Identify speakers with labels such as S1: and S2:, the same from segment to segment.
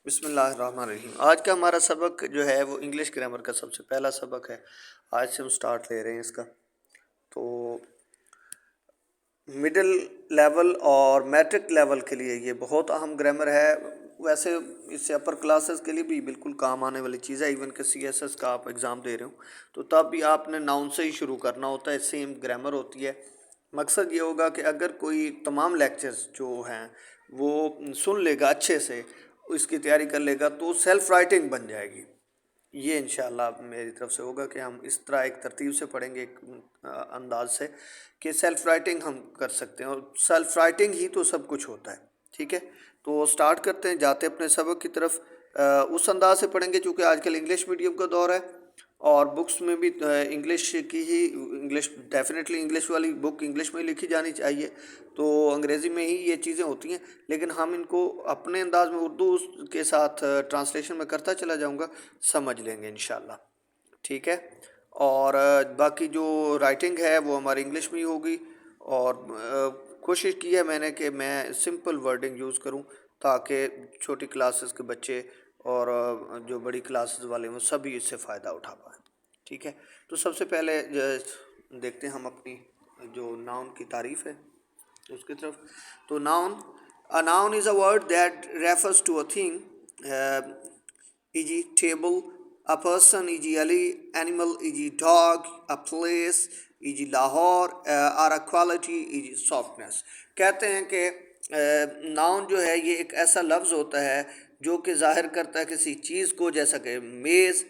S1: بسم اللہ الرحمن الرحیم۔ آج کا ہمارا سبق جو ہے وہ انگلش گرامر کا سب سے پہلا سبق ہے۔ آج سے ہم سٹارٹ لے رہے ہیں اس کا۔ تو مڈل لیول اور میٹرک لیول کے لیے یہ بہت اہم گرامر ہے۔ ویسے اس سے اپر کلاسز کے لیے بھی بالکل کام آنے والی چیز ہے۔ ایون کہ سی ایس ایس کا آپ ایگزام دے رہے ہوں تو تب بھی آپ نے ناؤن سے ہی شروع کرنا ہوتا ہے، سیم گرامر ہوتی ہے۔ مقصد یہ ہوگا کہ اگر کوئی تمام لیکچرز جو ہیں وہ سن لے گا اچھے سے، اس کی تیاری کر لے گا تو سیلف رائٹنگ بن جائے گی۔ یہ انشاءاللہ میری طرف سے ہوگا کہ ہم اس طرح ایک ترتیب سے پڑھیں گے، ایک انداز سے کہ سیلف رائٹنگ ہم کر سکتے ہیں، اور سیلف رائٹنگ ہی تو سب کچھ ہوتا ہے۔ ٹھیک ہے، تو سٹارٹ کرتے ہیں، جاتے اپنے سبق کی طرف۔ اس انداز سے پڑھیں گے چونکہ آج کل انگلش میڈیم کا دور ہے، اور بکس میں بھی انگلش کی ہی ڈیفینیٹلی انگلش والی بک انگلش میں لکھی جانی چاہیے، تو انگریزی میں ہی یہ چیزیں ہوتی ہیں، لیکن ہم ان کو اپنے انداز میں اردو کے ساتھ ٹرانسلیشن میں کرتا چلا جاؤں گا، سمجھ لیں گے انشاءاللہ۔ ٹھیک ہے، اور باقی جو رائٹنگ ہے وہ ہماری انگلش میں ہی ہوگی، اور کوشش کی ہے میں نے کہ میں سمپل ورڈنگ یوز کروں تاکہ چھوٹی کلاسز کے بچے اور جو بڑی کلاسز والے ہیں سبھی اس سے فائدہ اٹھا پائیں۔ ٹھیک ہے، تو سب سے پہلے دیکھتے ہیں ہم اپنی جو ناؤن کی تعریف ہے اس کی طرف۔ تو a noun is a word that refers to a thing, e.g. table, a person, e.g. Ali, animal, e.g. dog, a place, e.g. Lahore, or a quality, e.g. softness۔ کہتے ہیں کہ ناؤن جو ہے یہ ایک ایسا لفظ ہوتا ہے جو کہ ظاہر کرتا ہے کسی چیز کو، جیسا کہ میز،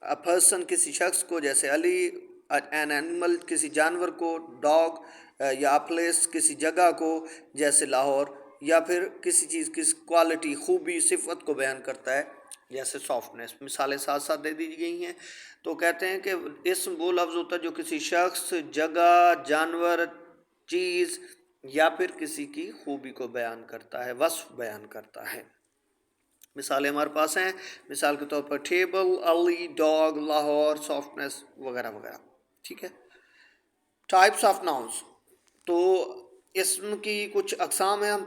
S1: a person کسی شخص کو جیسے علی، an animal کسی جانور کو، ڈاگ، یا پلیس کسی جگہ کو جیسے لاہور، یا پھر کسی چیز کی کوالٹی، خوبی، صفت کو بیان کرتا ہے جیسے سافٹنس۔ مثالیں ساتھ ساتھ دے دی گئی ہیں۔ تو کہتے ہیں کہ اسم وہ لفظ ہوتا ہے جو کسی شخص، جگہ، جانور، چیز یا پھر کسی کی خوبی کو بیان کرتا ہے، وصف بیان کرتا ہے۔ مثالیں ہمارے پاس ہیں، مثال کے طور پر ٹیبل، علی، ڈاگ، لاہور، سافٹنس وغیرہ وغیرہ۔ ٹھیک ہے، ٹائپس آف ناؤنس۔ تو اسم کی کچھ اقسام ہیں، ہم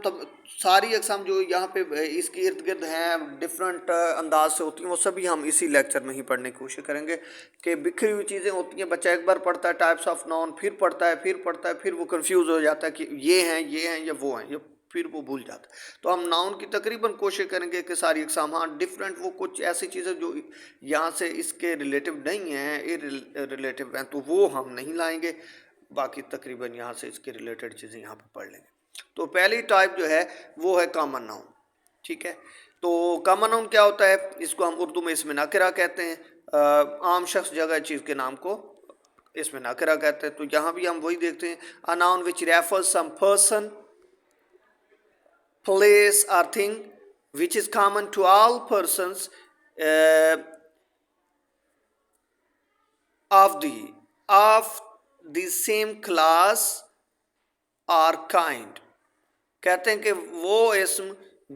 S1: ساری اقسام جو یہاں پہ اس کے ارد گرد ہیں ڈفرینٹ انداز سے ہوتی ہیں، وہ سبھی ہم اسی لیکچر میں ہی پڑھنے کی کوشش کریں گے کہ بکھری ہوئی چیزیں ہوتی ہیں، بچہ ایک بار پڑھتا ہے ٹائپس آف ناؤن، پھر پڑھتا ہے، پھر وہ کنفیوز ہو جاتا ہے کہ یہ ہیں یا وہ ہیں، پھر وہ بھول جاتا ہے۔ تو ہم ناؤن کی تقریباً کوشش کریں گے کہ ساری اقسام، ہاں ڈفرینٹ وہ کچھ ایسی چیزیں جو یہاں سے اس کے ریلیٹیو نہیں ہیں، ریلیٹیو ہیں، تو وہ ہم نہیں لائیں گے، باقی تقریباً یہاں سے اس کے ریلیٹڈ چیزیں یہاں پہ پڑھ لیں گے۔ تو پہلی ٹائپ جو ہے وہ ہے کامن ناؤن۔ ٹھیک ہے، تو کامن ناؤن کیا ہوتا ہے؟ اس کو ہم اردو میں اسم نکرہ کہتے ہیں۔ عام شخص، جگہ، چیز کے نام کو اسم نکرہ کہتے ہیں۔ تو یہاں بھی ہم وہی دیکھتے ہیں، a noun which refers some person, place or thing which is common to all persons of the same class or kind۔ کہتے ہیں کہ وہ اسم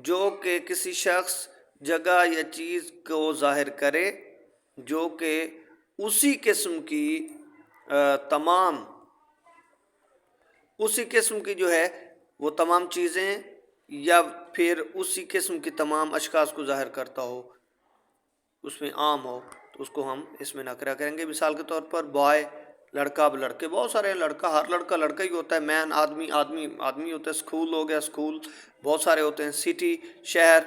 S1: جو کہ کسی شخص، جگہ یا چیز کو ظاہر کرے جو کہ اسی قسم کی جو ہے وہ تمام چیزیں، یا پھر اسی قسم کی تمام اشخاص کو ظاہر کرتا ہو، اس میں عام ہو، تو اس کو ہم اسم نکرہ کریں گے۔ مثال کے طور پر بوائے، لڑکا، اب لڑکے بہت سارے ہیں، لڑکا، ہر لڑکا لڑکا ہی ہوتا ہے، مین، آدمی آدمی ہوتا ہے، اسکول ہو گیا اسکول، بہت سارے ہوتے ہیں، سٹی، شہر،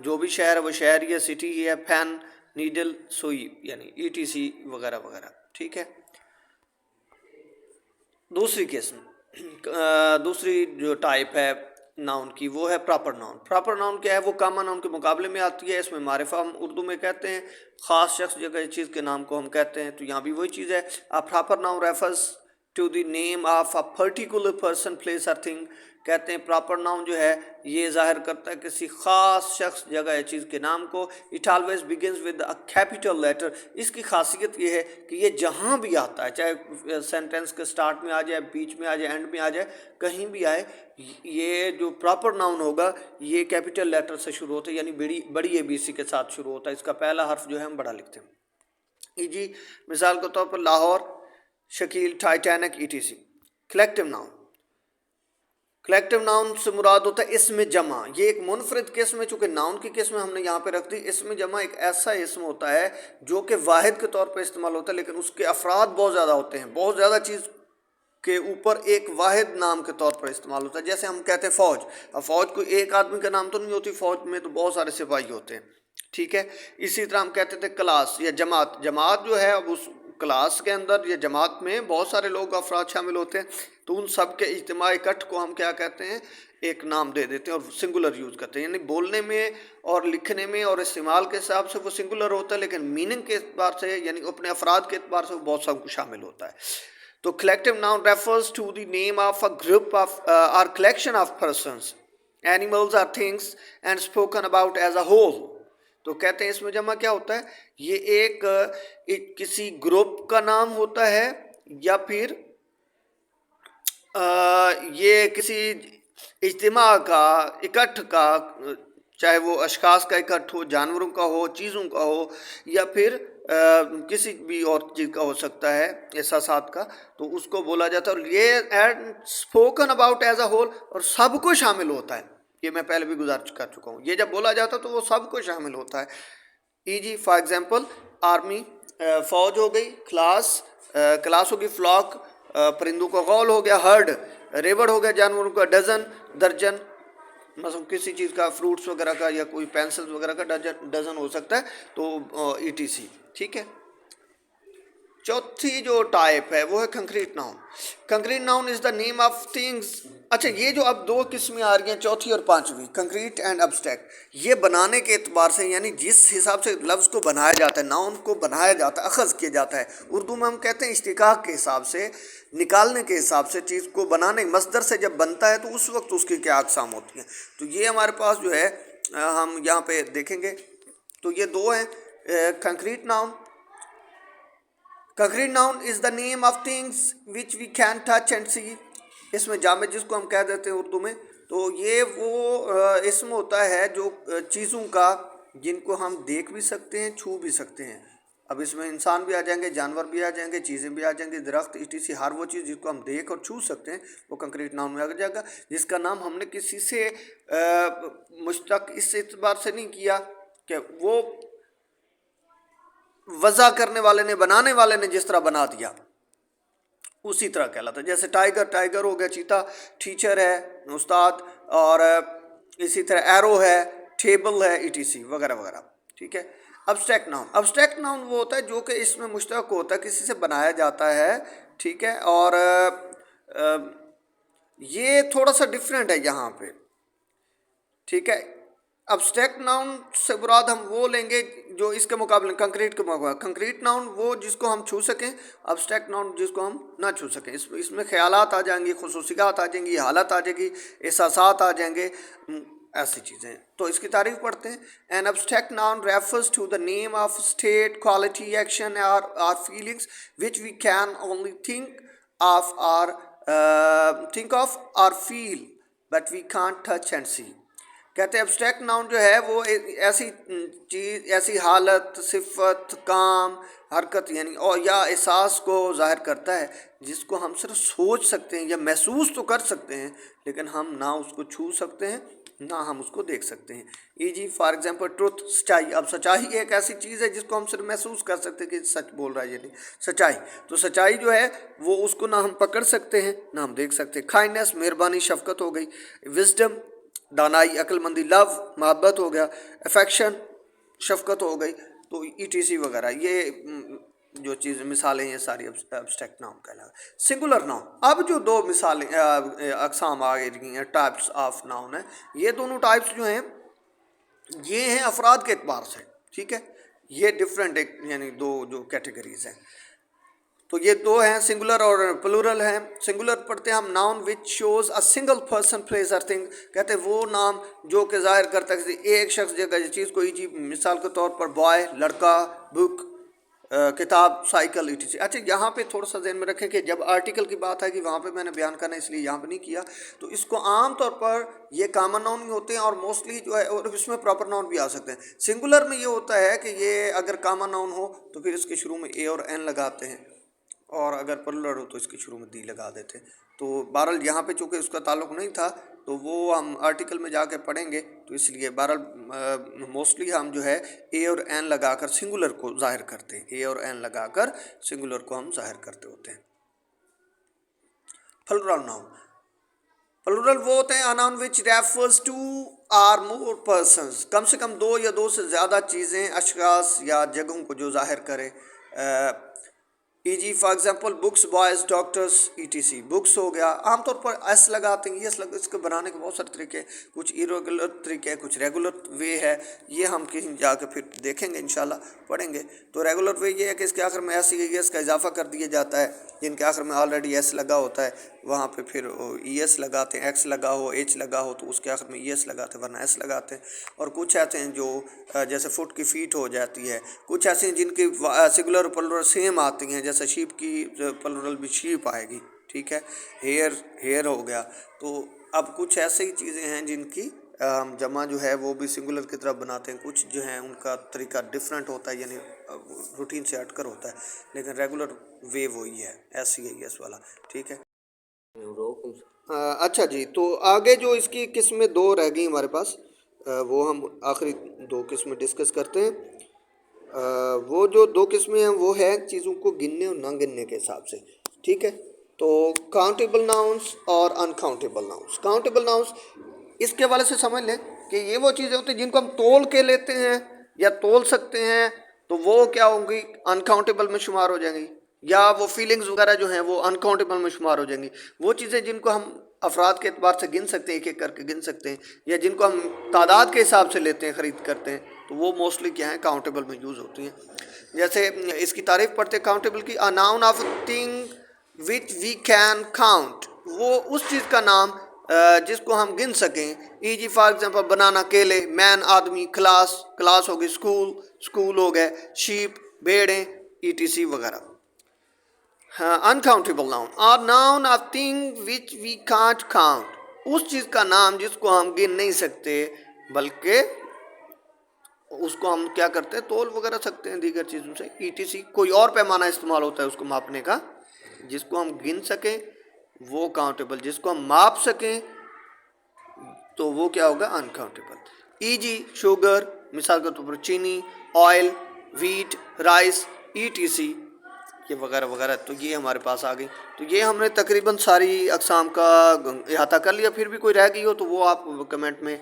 S1: جو بھی شہر ہے وہ شہر ہی ہے، سٹی ہی ہے، پین، نیڈل، سوئی، یعنی ETC وغیرہ وغیرہ۔ ٹھیک ہے، دوسری جو ٹائپ ہے ناؤن کی وہ ہے پراپر ناؤن۔ پراپر ناؤن کیا ہے؟ وہ کامن ناؤن کے مقابلے میں آتی ہے، اس میں معرفہ ہم اردو میں کہتے ہیں، خاص شخص، جگہ، چیز کے نام کو ہم کہتے ہیں۔ تو یہاں بھی وہی چیز ہے، a proper noun refers to the name of a particular person, place or thing۔ کہتے ہیں پراپر ناؤن جو ہے یہ ظاہر کرتا ہے کسی خاص شخص، جگہ یا چیز کے نام کو۔ It always begins with a capital letter۔ اس کی خاصیت یہ ہے کہ یہ جہاں بھی آتا ہے، چاہے سینٹینس کے سٹارٹ میں آ جائے، بیچ میں آ جائے، اینڈ میں آ جائے، کہیں بھی آئے، یہ جو پراپر ناؤن ہوگا یہ کیپٹل لیٹر سے شروع ہوتا ہے، یعنی بڑی ABC کے ساتھ شروع ہوتا ہے، اس کا پہلا حرف جو ہے ہم بڑا لکھتے ہیں۔ جی، مثال کے طور پر Lahore, Shakeel, Titanic, ETC۔ Collective noun. Collective noun سے مراد ہوتا ہے اسم جمع. یہ ایک منفرد قسم ہے، چونکہ ناؤن کی قسم ہم نے یہاں پہ رکھ دی. اسم جمع ایک ایسا اسم ہوتا ہے جو کہ واحد کے طور پہ استعمال ہوتا ہے، لیکن اس کے افراد بہت زیادہ ہوتے ہیں، بہت زیادہ چیز کے اوپر ایک واحد نام کے طور پر استعمال ہوتا ہے. جیسے ہم کہتے ہیں فوج. اب فوج کوئی ایک آدمی کا نام تو نہیں ہوتی، فوج میں تو بہت سارے سپاہی ہوتے ہیں. ٹھیک ہے. اسی طرح ہم کہتے تھے کلاس یا جماعت. جماعت جو ہے اب اس کلاس کے اندر یا جماعت میں بہت سارے لوگ افراد شامل ہوتے ہیں، تو ان سب کے اجتماع اکٹھ کو ہم کیا کہتے ہیں، ایک نام دے دیتے ہیں اور سنگولر یوز کرتے ہیں. یعنی بولنے میں اور لکھنے میں اور استعمال کے حساب سے وہ سنگولر ہوتا ہے، لیکن میننگ کے اعتبار سے یعنی اپنے افراد کے اعتبار سے وہ بہت سب کو شامل ہوتا ہے. تو collective noun refers to the name of a group of or collection of persons, animals or things and spoken about as a whole. تو کہتے ہیں اس میں جمع کیا ہوتا ہے، یہ ایک کسی گروپ کا نام ہوتا ہے یا پھر یہ کسی اجتماع کا، اکٹھ کا، چاہے وہ اشخاص کا اکٹھ ہو، جانوروں کا ہو، چیزوں کا ہو، یا پھر کسی بھی اور چیز کا ہو سکتا ہے، احساسات کا، تو اس کو بولا جاتا ہے. اور یہ spoken about as a whole, اور سب کو شامل ہوتا ہے. یہ میں پہلے بھی گزار کر چکا ہوں. یہ جب بولا جاتا ہے تو وہ سب کو شامل ہوتا ہے. جی فار ایگزامپل آرمی، فوج ہو گئی، کلاس ہوگی، فلاک پرندوں کا غول ہو گیا، ہرڈ ریوڑ ہو گیا، جانوروں کا ڈزن درجن، مثلا کسی چیز کا فروٹس وغیرہ کا یا کوئی پینسلز وغیرہ کا ڈزن ہو سکتا ہے، تو ای ٹی سی. ٹھیک ہے. چوتھی جو ٹائپ ہے وہ ہے concrete noun. Concrete noun is the name of things. اچھا، یہ جو اب دو قسمیں آ رہی ہیں، چوتھی اور پانچویں، کنکریٹ اینڈ ابسٹریکٹ، یہ بنانے کے اعتبار سے یعنی جس حساب سے لفظ کو بنایا جاتا ہے، ناؤن کو بنایا جاتا ہے، اخذ کیا جاتا ہے. اردو میں ہم کہتے ہیں اشتقاق کے حساب سے، نکالنے کے حساب سے، چیز کو بنانے مصدر سے جب بنتا ہے تو اس وقت اس کی کیا اقسام ہوتی ہیں. تو یہ ہمارے پاس جو ہے ہم یہاں پہ دیکھیں گے. تو یہ دو ہیں. Concrete noun. Concrete noun is the name of things which we can touch and see. اس میں جامد جس کو ہم کہہ دیتے ہیں اردو میں، تو یہ وہ اسم ہوتا ہے جو چیزوں کا جن کو ہم دیکھ بھی سکتے ہیں، چھو بھی سکتے ہیں. اب اس میں انسان بھی آ جائیں گے، جانور بھی آ جائیں گے، چیزیں بھی آ جائیں گے، درخت ETC، ہر وہ چیز جس کو ہم دیکھ اور چھو سکتے ہیں وہ کنکریٹ ناؤن میں آ جائے گا. جس کا نام ہم نے کسی سے مشتق اس اعتبار سے نہیں کیا کہ وہ وضع کرنے والے نے، بنانے والے نے جس طرح بنا دیا اسی طرح کہلاتا ہے. جیسے ٹائیگر ہو گیا، چیتا ٹیچر ہے، استاد، اور اسی طرح ایرو ہے، ٹیبل ہے، ETC وغیرہ وغیرہ. ٹھیک ہے. Abstract noun. ابسٹریکٹ ناؤن وہ ہوتا ہے جو کہ اس میں مشتق ہوتا ہے، کسی سے بنایا جاتا ہے. ٹھیک ہے. اور یہ تھوڑا سا ڈفرینٹ ہے یہاں پہ. ٹھیک ہے. ابسٹریکٹ ناؤن سے مراد ہم وہ لیں گے جو اس کے مقابلے کنکریٹ کے مقابلے. کنکریٹ ناؤن وہ جس کو ہم چھو سکیں، ابسٹریکٹ ناؤن جس کو ہم نہ چھو سکیں. اس میں خیالات آ جائیں گی، خصوصیات آ جائیں گی، حالت آ جائے گی، احساسات آ جائیں گے، ایسی چیزیں. تو اس کی تعریف پڑھتے ہیں. An abstract noun refers to the name of state, quality, action or feelings which we can only think of or feel but we can't touch and see. کہتے ہیں ایبسٹریکٹ ناؤن جو ہے وہ ایسی چیز، ایسی حالت، صفت، کام، حرکت یعنی اور یا احساس کو ظاہر کرتا ہے جس کو ہم صرف سوچ سکتے ہیں یا محسوس تو کر سکتے ہیں، لیکن ہم نہ اس کو چھو سکتے ہیں نہ ہم اس کو دیکھ سکتے ہیں. جی فار ایگزامپل ٹروتھ، سچائی. اب سچائی ایک ایسی چیز ہے جس کو ہم صرف محسوس کر سکتے ہیں کہ سچ بول رہا ہے یہ نہیں. سچائی تو سچائی جو ہے وہ اس کو نہ ہم پکڑ سکتے ہیں نہ ہم دیکھ سکتے. کائنڈنس مہربانی، شفقت ہو گئی. وزڈم دانائی، عقل مندی. لو محبت ہو گیا. افیکشن شفقت ہو گئی. تو ETC وغیرہ یہ جو چیز مثالیں یہ ساری ابسٹریکٹ ناؤن کہلاتا ہے. Singular noun. اب جو دو مثالیں اقسام آ گئی ہیں، ٹائپس آف ناؤن ہیں، یہ دونوں ٹائپس جو ہیں یہ ہیں افراد کے اعتبار سے. ٹھیک ہے. یہ ڈفرینٹ یعنی دو جو کیٹیگریز ہیں. تو یہ دو ہیں، سنگولر اور پلورل ہیں. سنگولر پڑھتے ہیں ہم noun which shows a single person place اور تھنگ. کہتے ہیں وہ نام جو کہ ظاہر کرتا ہے کہ ایک شخص جگہ چیز کو. مثال کے طور پر بوائے لڑکا، بک کتاب، سائیکل، ETC. اچھا یہاں پہ تھوڑا سا ذہن میں رکھیں کہ جب آرٹیکل کی بات ہے کہ وہاں پہ میں نے بیان کرنا اس لیے یہاں پہ نہیں کیا، تو اس کو عام طور پر یہ کامن ناؤن ہی ہوتے ہیں اور موسٹلی جو ہے اور اس میں پراپر ناؤن بھی آ سکتے ہیں. سنگولر میں یہ ہوتا ہے کہ یہ اگر کامن ناؤن ہو تو پھر اس کے شروع میں A اور N لگاتے ہیں. اور اگر پلورل ہو تو اس کے شروع میں دی لگا دیتے. تو بہرحال یہاں پہ چونکہ اس کا تعلق نہیں تھا تو وہ ہم آرٹیکل میں جا کے پڑھیں گے، تو اس لیے بہرحال موسٹلی ہم جو ہے اے اور این لگا کر سنگولر کو ظاہر کرتے ہیں، اے اور این لگا کر سنگولر کو ہم ظاہر کرتے ہوتے ہیں. پلورل ناؤن، پلورل وہ ہوتے ہیں noun which refers to or more persons, کم سے کم دو یا دو سے زیادہ چیزیں، اشخاص یا جگہوں کو جو ظاہر کرے. E g for example books, boys, doctors e T c. Books ہو گیا، عام طور پر ایس لگاتے ہیں، یس اس کو بنانے کے بہت سارے طریقے ہیں، کچھ ایریگولر طریقے ہیں، کچھ ریگولر وے ہے، یہ ہم کہیں جا کے پھر دیکھیں گے انشاءاللہ پڑھیں گے. تو ریگولر وے یہ ہے کہ اس کے آخر میں ایس ای ایس کا اضافہ کر دیا جاتا ہے، جن کے آخر میں آلریڈی ایس لگا ہوتا ہے وہاں پہ پھر ای ایس لگاتے ہیں، ایکس لگا ہو، ایچ لگا ہو تو اس کے آخر میں ای ایس لگاتے ہیں ورنہ ایس لگاتے ہیں. اور کچھ ایسے ہیں جو جیسے فٹ کی فیٹ ہو جاتی ہے، کچھ ایسے ہیں جن کی سنگولر اور پلورل سیم آتی ہیں، جیسے شیپ کی پلورل بھی شیپ آئے گی، ٹھیک ہے. ہیئر ہو گیا. تو اب کچھ ایسے ہی چیزیں ہیں جن کی ہم جمع جو ہے وہ بھی سنگولر کی طرف بناتے ہیں، کچھ جو ہیں ان کا طریقہ ڈفرینٹ ہوتا ہے، یعنی روٹین سے ہٹ کر ہوتا ہے، لیکن ریگولر وے وہی ہے، ایس سی اے ایس والا، ٹھیک ہے. اچھا جی، تو آگے جو اس کی قسمیں دو رہ گئی ہمارے پاس، وہ ہم آخری دو قسمیں ڈسکس کرتے ہیں. وہ جو دو قسمیں ہیں وہ ہے چیزوں کو گننے اور نہ گننے کے حساب سے، ٹھیک ہے. تو کاؤنٹیبل ناؤنس اور انکاؤنٹیبل ناؤنس. کاؤنٹیبل ناؤنس اس کے حوالے سے سمجھ لیں کہ یہ وہ چیزیں ہوتی ہیں جن کو ہم تول کے لیتے ہیں یا تول سکتے ہیں، تو وہ کیا ہوں گی، انکاؤنٹیبل میں شمار ہو جائیں گی. یا وہ فیلنگز وغیرہ جو ہیں وہ انکاؤنٹیبل میں شمار ہو جائیں گی. وہ چیزیں جن کو ہم افراد کے اعتبار سے گن سکتے ہیں، ایک ایک کر کے گن سکتے ہیں، یا جن کو ہم تعداد کے حساب سے لیتے ہیں، خرید کرتے ہیں، تو وہ موسٹلی کیا ہیں، کاؤنٹیبل میں یوز ہوتی ہیں. جیسے اس کی تعریف پڑھتے ہیں کاؤنٹیبل کی، a noun of a thing which we can count. وہ اس چیز کا نام جس کو ہم گن سکیں. ای جی فار ایگزامپل بنانا کیلے، مین آدمی، کلاس ہو گئی، اسکول ہو گئے، شیپ بھیڑیں ای ٹی سی وغیرہ. انکاؤنٹیبل ناؤن اور noun of thing which we can't count, اس چیز کا نام جس کو ہم گن نہیں سکتے بلکہ اس کو ہم کیا کرتے ہیں، تول وغیرہ سکتے ہیں دیگر چیزوں سے. ای ٹی سی کوئی اور پیمانہ استعمال ہوتا ہے اس کو ماپنے کا، جس کو ہم گن سکیں وہ کاؤنٹیبل، جس کو ہم ماپ سکیں تو وہ کیا ہوگا، انکاؤنٹیبل. ای جی شوگر، مثال کے طور پر چینی، oil, wheat, rice E T C, یہ وغیرہ وغیرہ. تو یہ ہمارے پاس آ گئی. تو یہ ہم نے تقریباً ساری اقسام کا احاطہ کر لیا. پھر بھی کوئی رہ گئی ہو تو وہ آپ کمنٹ میں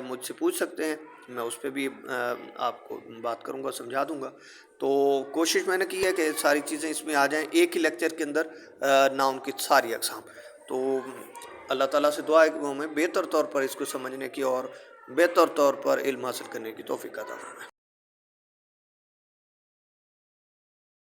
S1: مجھ سے پوچھ سکتے ہیں، میں اس پہ بھی آپ کو بات کروں گا، سمجھا دوں گا. تو کوشش میں نے کی ہے کہ ساری چیزیں اس میں آ جائیں ایک ہی لیکچر کے اندر، ناؤن کی ساری اقسام. تو اللہ تعالیٰ سے دعا ہے کہ وہ ہمیں بہتر طور پر اس کو سمجھنے کی اور بہتر طور پر علم حاصل کرنے کی توفیق عطا فرمائے.